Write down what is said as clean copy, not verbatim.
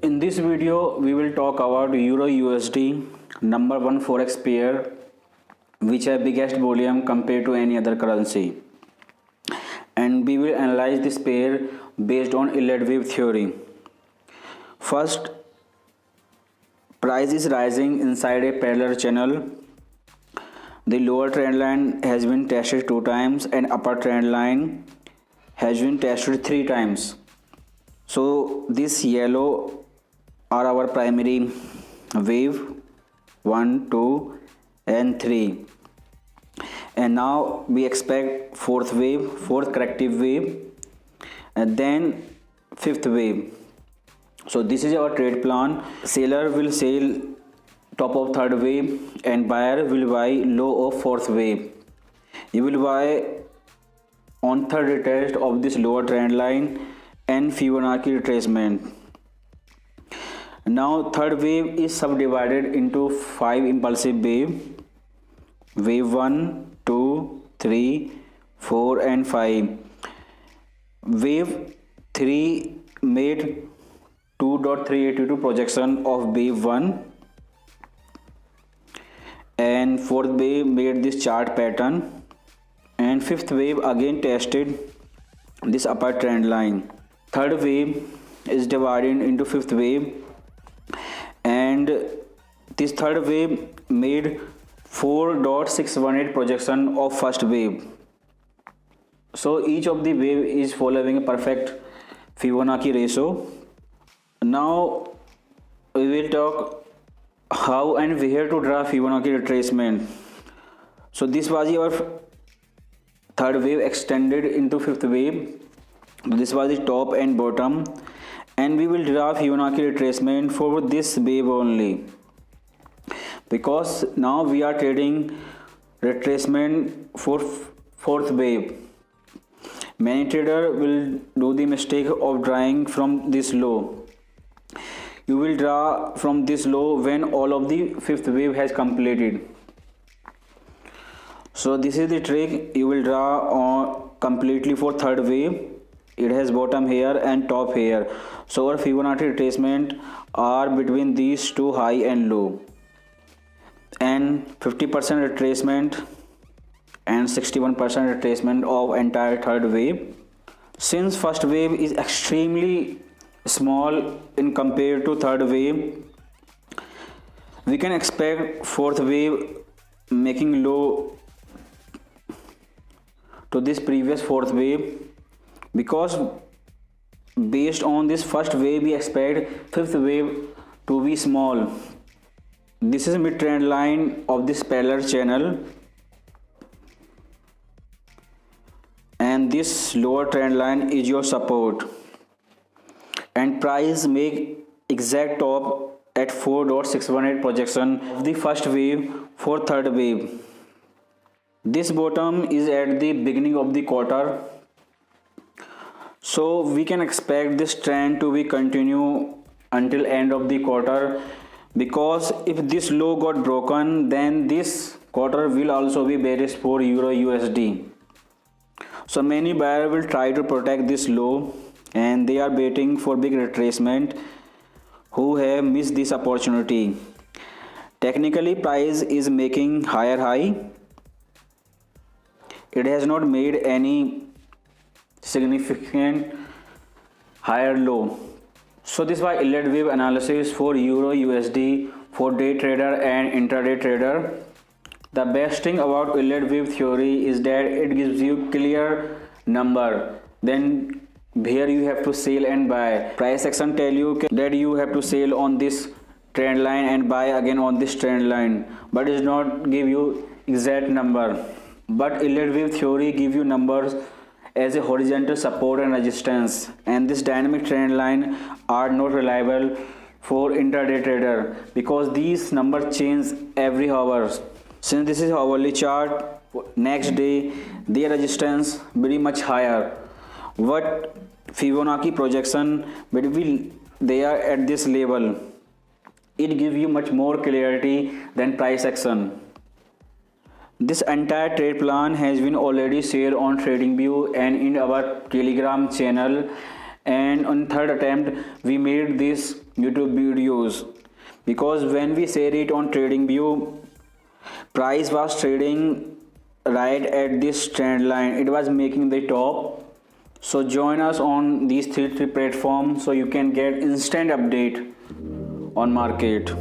In this video, we will talk about Euro USD number one forex pair, which have biggest volume compared to any other currency, and we will analyze this pair based on Elliott wave theory. First, price is rising inside a parallel channel. The lower trend line has been tested 2 times and upper trend line has been tested 3 times. So this yellow are our primary wave 1, 2 and 3, and now we expect fourth corrective wave, and then fifth wave. So this is our trade plan. Seller will sell top of third wave and buyer will buy low of fourth wave. You will buy on third retest of this lower trend line and Fibonacci retracement. Now third wave is subdivided into 5 impulsive wave 1, 2, 3, 4 and 5. Wave 3 made 2.382 projection of wave 1, and fourth wave made this chart pattern, and fifth wave again tested this upper trend line. Third wave is divided into fifth wave, and this third wave made 4.618 projection of first wave. So each of the wave is following a perfect Fibonacci ratio. Now we will talk how and where to draw Fibonacci retracement. So this was your third wave extended into fifth wave. This was the top and bottom, and we will draw Fibonacci retracement for this wave only, because now we are trading retracement for fourth wave. Many traders will do the mistake of drawing from this low. You will draw from this low when all of the fifth wave has completed. So this is the trick. You will draw on completely for third wave. It has bottom here and top here. So our Fibonacci retracement are between these two high and low, and 50% retracement and 61% retracement of entire third wave. Since first wave is extremely small in compared to third wave, we can expect fourth wave making low to this previous fourth wave, because based on this first wave we expect fifth wave to be small. This is mid trend line of this parallel channel, and this lower trend line is your support, and price make exact top at 4.618 projection of the first wave for third wave. This bottom is at the beginning of the quarter, so we can expect this trend to be continue until end of the quarter, because if this low got broken, then this quarter will also be bearish for Euro USD. So many buyers will try to protect this low, and they are waiting for big retracement who have missed this opportunity. Technically price is making higher high. It has not made any significant higher low. So this was Elliott wave analysis for Euro USD for day trader and intraday trader. The best thing about Elliott wave theory is that it gives you clear number. Then here you have to sell and buy. Price action tell you that you have to sell on this trend line and buy again on this trend line, but it does not give you exact number. But Elliott wave theory give you numbers as a horizontal support and resistance, and this dynamic trend line are not reliable for intraday trader, because these numbers change every hour. Since this is hourly chart, next day their resistance very much higher. What Fibonacci projection between they are at this level, it gives you much more clarity than price action. This entire trade plan has been already shared on TradingView and in our Telegram channel, and on third attempt we made this YouTube videos, because when we share it on TradingView, price was trading right at this trend line, it was making the top. So join us on these three platforms so you can get instant update on market.